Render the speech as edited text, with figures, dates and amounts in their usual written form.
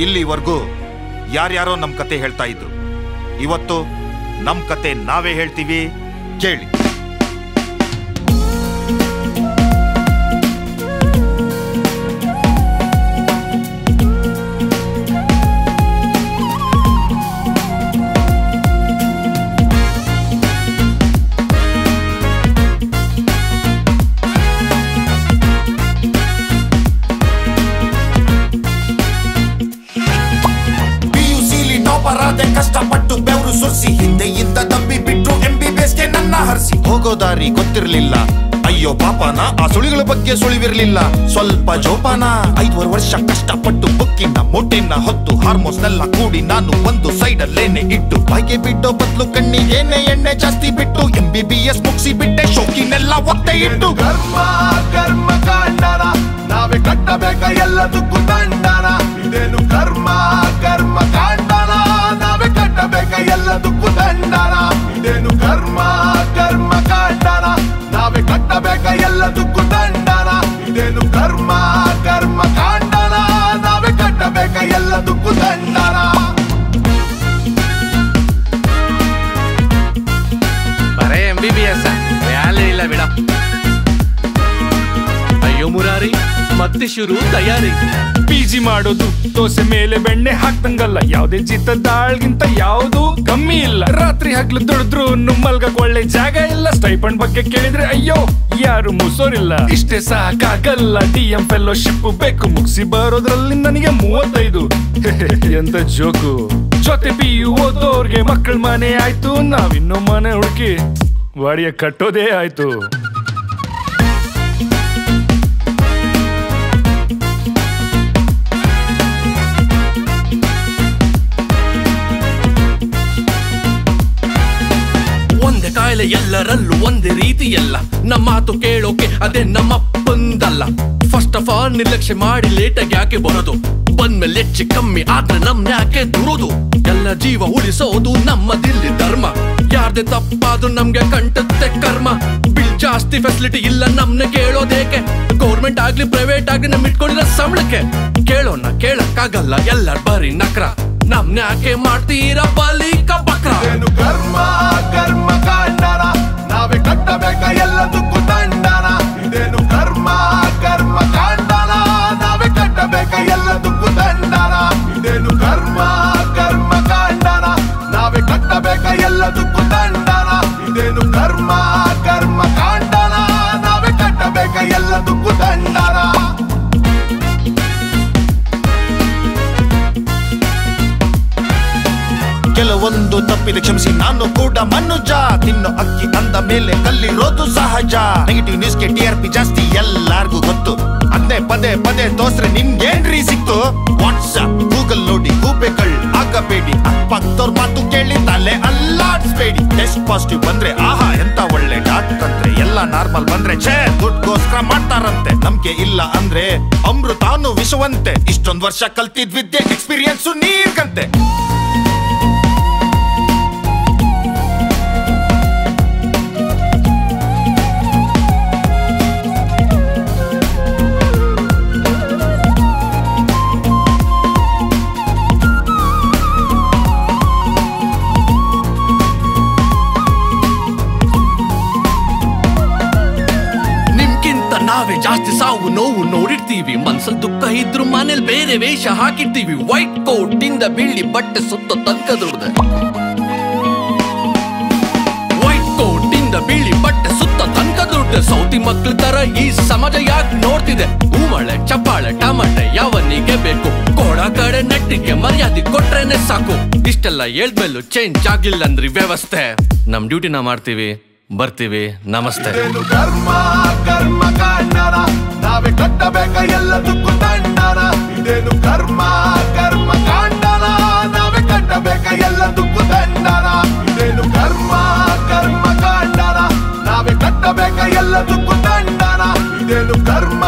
ಇಲ್ಲಿವರೆಗೂ ಯಾರ್ಯಾರೋ ನಮ್ಮ ಕತೆ ಹೇಳ್ತಾ ಇದ್ರು. ಇವತ್ತು ನಮ್ಮ ಕತೆ ನಾವೇ ಹೇಳ್ತೀವಿ, ಕೇಳಿ. ಕಷ್ಟಪಟ್ಟು ಬೆವರು ಸುರಿಸಿ ಹಿಂದೆಯಿಂದ ತಪ್ಪಿ ಬಿಟ್ರು MBBSಗೆ ನನ್ನ ಹರಿಸಿ. ಹೋಗೋ ದಾರಿ ಗೊತ್ತಿರ್ಲಿಲ್ಲ, ಅಯ್ಯೋ ಪಾಪನ, ಆ ಸುಳಿಗಳ ಬಗ್ಗೆ ಸುಳಿವಿರ್ಲಿಲ್ಲ ಸ್ವಲ್ಪ ಜೋಪಾನ. 5 ವರ್ಷ ಕಷ್ಟಪಟ್ಟು ಬುಕ್ಕಿನ ಮೂಟೆನ ಹೊತ್ತು ಹಾರ್ಮೋನ್ಸ್ನೆಲ್ಲ ಕೂಡಿ ನಾನು ಒಂದು ಸೈಡ್ ಅಲ್ಲೇನೆ ಇಟ್ಟು ಬಾಯಿಗೆ ಬಿಟ್ಟೋ ಬದಲು ಕಣ್ಣಿಗೇನೆ ಎಣ್ಣೆ ಜಾಸ್ತಿ ಬಿಟ್ಟು MBBS ಮುಗಿಸಿ ಬಿಟ್ಟೆ ಶೋಕಿನೆಲ್ಲ ಒತ್ತೆ ಇಟ್ಟು. ಕರ್ಮ ಕರ್ಮ ಕಾಂಡನ ನಾವೇ ಕಟ್ಟಬೇಕ ಎಲ್ಲದಕ್ಕೂ ದಂಡನ. ಇದೇನು ಕರ್ಮ ಕರ್ಮ ಕಾಂಡನ ನಾವೇ ಕಟ್ಟಬೇಕ ಎಲ್ಲದಕ್ಕೂ ದಂಡನ. ಇದೇನು ಕರ್ಮ ಕರ್ಮ ಕಾಂಡನ ನಾವೇ ಕಟ್ಟಬೇಕ ಎಲ್ಲದಕ್ಕೂ ದಂಡನ. ಇದೇನು ಕರ್ಮ ಕರ್ಮ ಕಾಂಡನ ನಾವೇ ಕಟ್ಟಬೇಕ ಎಲ್ಲದಕ್ಕೂ ದಂಡನ. ಬರೇ MBBS ವ್ಯಾಲೆ ಇಲ್ಲ ಬಿಡ. ಅಯ್ಯೋ ಮುರಾರಿ ಮತ್ತೆ ಶುರು ತಯಾರಿ. PG ಮಾಡೋದು ದೋಸೆ ಮೇಲೆ ಬೆಣ್ಣೆ ಹಾಕ್ತಂಗಲ್ಲ, ಯಾವ್ದೇ ಜೀತ ದಾಳ್ಗಿಂತ ಯಾವುದು ಕಮ್ಮಿ ಇಲ್ಲ. ರಾತ್ರಿ ಹಗ್ಲು ದುಡಿದ್ರು ಮಲ್ಗಕ್ ಒಳ್ಳೆ ಜಾಗ ಇಲ್ಲ. ಸ್ಟೈಪಂಡ್ ಬಗ್ಗೆ ಕೇಳಿದ್ರೆ ಅಯ್ಯೋ ಯಾರು ಮುಸೋರಿಲ್ಲ. ಇಷ್ಟೇ ಸಾಕಾಗಲ್ಲ, DM ಫೆಲೋಶಿಪ್ ಬೇಕು. ಮುಗಿಸಿ ಬರೋದ್ರಲ್ಲಿ ನನಗೆ 35. ಎಂತ ಜೋಕು. ಜೊತೆ PU ಓದೋರ್ಗೆ ಮಕ್ಕಳ ಮನೆ ಆಯ್ತು, ನಾವಿನ್ನೂ ಮನೆ ಹುಡುಕಿ ವಾಡಿಯ ಕಟ್ಟೋದೇ ಆಯ್ತು. ಕಾಯಿಲೆ ಎಲ್ಲರಲ್ಲೂ ಒಂದೇ ರೀತಿ ಎಲ್ಲ. ನಮ್ಮ ಮಾತು ಕೇಳೋಕೆ ಅದೇ ನಮ್ಮಪ್ಪಂದಲ್ಲ. ಫಸ್ಟ್ ಆಫ್ ಆಲ್ ನಿರ್ಲಕ್ಷ್ಯ ಮಾಡಿ ಲೇಟಾಗಿ ಯಾಕೆ ಬರೋದು, ಬಂದ್ಮೇಲೆ ಹೆಚ್ಚು ಕಮ್ಮಿ ಆದ್ರೆ ನಮ್ನ ಯಾಕೆ ದುರೋದು. ಎಲ್ಲ ಜೀವ ಉಳಿಸೋದು ನಮ್ಮದಿಲ್ಲಿ ಧರ್ಮ, ಯಾರ್ದೇ ತಪ್ಪಾದ್ರೂ ನಮ್ಗೆ ಕಂಟುತ್ತೆ ಕರ್ಮ. ಬಿಲ್ ಜಾಸ್ತಿ ಫೆಸಿಲಿಟಿ ಇಲ್ಲ ನಮ್ನ ಕೇಳೋದೇಕೆ, ಗೌರ್ಮೆಂಟ್ ಆಗ್ಲಿ ಪ್ರೈವೇಟ್ ಆಗ್ಲಿ ನಮ್ ಇಟ್ಕೊಂಡಿರೋ ಸಂಬಳಕ್ಕೆ. ಕೇಳೋಣ ಕೇಳಕ್ಕಾಗಲ್ಲ ಎಲ್ಲರ ಬರೀ ನಕ್ರ, ನಮ್ನ ಯಾಕೆ ಮಾಡ್ತೀರಾ ಬಲಿಕ ಬಕ್ರ. ಕರ್ಮ ಕರ್ಮ ಕಾಂಡನ ನಾವೇ ಕಟ್ಟಬೇಕ ಎಲ್ಲದಕ್ಕೂ ದಂಡನ. ಇದೇನು ಕರ್ಮ ಕರ್ಮ ಕಾಂಡನ ನಾವೇ ಕಟ್ಟಬೇಕ ಎಲ್ಲದಕ್ಕೂ ದಂಡನ. ಇದೇನು ಕರ್ಮ ಕರ್ಮ ಕಾಂಡನ ನಾವೇ ಕಟ್ಟಬೇಕ ಎಲ್ಲದಕ್ಕೂ ದಂಡನ. ಇದೇನು ಕರ್ಮ ಕರ್ಮ ಕಾಂಡನ ನಾವೇ ಕಟ್ಟಬೇಕ ಎಲ್ಲದಕ್ಕೂ ದಂಡನ. ಕೆಲವೊಂದು ತಪ್ಪಿದೆ ಕ್ಷಮಿಸಿ, ನಾನು ಕೂಡ ಮನುಜ. ತಿನ್ನೋ ಅಕ್ಕಿ ಅಂದ ಮೇಲೆ ಕಲ್ಲಿರೋದು ಸಹಜ. ನೆಗೆಟಿವ್ ನ್ಯೂಸ್ಗೆ TRP ಜಾಸ್ತಿ ಎಲ್ಲಾರ್ಗೂ ಗೊತ್ತು. ಅದನ್ನೇ ಪದೇ ಪದೇ ತೋರ್ಸ್ರೆ ನಿಮ್ಗೇನ್ರಿ ಸಿಕ್ತು. ವಾಟ್ಸ್ಆಪ್ ಗೂಗಲ್ ನೋಡಿ ಗೂಬೆಗಳ್ ಆಗಬೇಡಿ. ಅಕ್ಕಪಕ್ಕದವ್ರ ಮಾತು ಕೇಳಿ ತಲೆ ಅಲ್ಲಾಡ್ಸ್ಬೇಡಿ. ಟೆಸ್ಟ್ ಪಾಸಿಟಿವ್ ಬಂದ್ರೆ ಆಹಾ ಎಂತ ಒಳ್ಳೆ ಡಾಕ್ಟರ್ ಅಂತ್ರೆ, ಎಲ್ಲ ನಾರ್ಮಲ್ ಬಂದ್ರೆ ಛೇ ದುಡ್ಗೋಸ್ಕರ ಮಾಡ್ತಾರಂತೆ. ನಂಬಿಕೆ ಇಲ್ಲ ಅಂದ್ರೆ ಅಮೃತಾನು ವಿಷವಂತೆ. ಇಷ್ಟೊಂದ್ ವರ್ಷ ಕಲ್ತಿದ್ ವಿದ್ಯೆ ಎಕ್ಸ್ಪೀರಿಯನ್ಸು ನೀರ್ಗಂತೆ. ನಾವೇ ಜಾಸ್ತಿ ಸಾವು ನೋವು ನೋಡಿರ್ತೀವಿ. ಮನ್ಸಲ್ ದುಃಖ ಇದ್ರು ಮನೇಲಿ ಬೇರೆ ವೇಷ ಹಾಕಿರ್ತೀವಿ. ವೈಟ್ ಕೋಟ್ ಇಂದ ಬಿಳಿ ಬಟ್ಟೆ ಸುತ್ತ ತನಕ ದುಡ್ದೆ, ವೈಟ್ ಕೋಟ್ ಇಂದ ಬಿಳಿ ಬಟ್ಟೆ ಸುತ್ತ ತನಕ ದುಡ್ದೆ. ಸೌತಿ ಮಕ್ಳ ತರ ಈ ಸಮಾಜ ಯಾಕೆ ನೋಡ್ತಿದೆ. ಹೂಮಳೆ ಚಪ್ಪಾಳೆ ಟಮಾಟೆ ಯಾವನಿಗೆ ಬೇಕು. ಕೋಡ ಕಡೆ ನೆಟ್ಟಿಗೆ ಮರ್ಯಾದೆ ಕೊಟ್ರೇನೆ ಸಾಕು. ಇಷ್ಟೆಲ್ಲ ಹೇಳ್ಮೇಲೂ ಚೇಂಜ್ ಆಗಿಲ್ಲ ಅಂದ್ರಿ ವ್ಯವಸ್ಥೆ. ನಮ್ ಡ್ಯೂಟಿ ನಾ ಮಾಡ್ತೀವಿ, ಬರ್ತೀವಿ, ನಮಸ್ತೆ. ಕರ್ಮ ಕರ್ಮ ಕಾಂಡನ ನಾವೇ ಕಟ್ಟಬೇಕ ಎಲ್ಲದಕ್ಕೂ ದಂಡನ. ಇದೇನು ಕರ್ಮ ಕರ್ಮ ಕಾಂಡನ ನಾವೇ ಕಟ್ಟಬೇಕ ಎಲ್ಲದಕ್ಕೂ ದಂಡನ. ಇದೇನು ಕರ್ಮ ಕರ್ಮ ಕಾಂಡನ ನಾವೇ ಕಟ್ಟಬೇಕ ಎಲ್ಲದಕ್ಕೂ ದಂಡನ. ಇದೇನು ಕರ್ಮ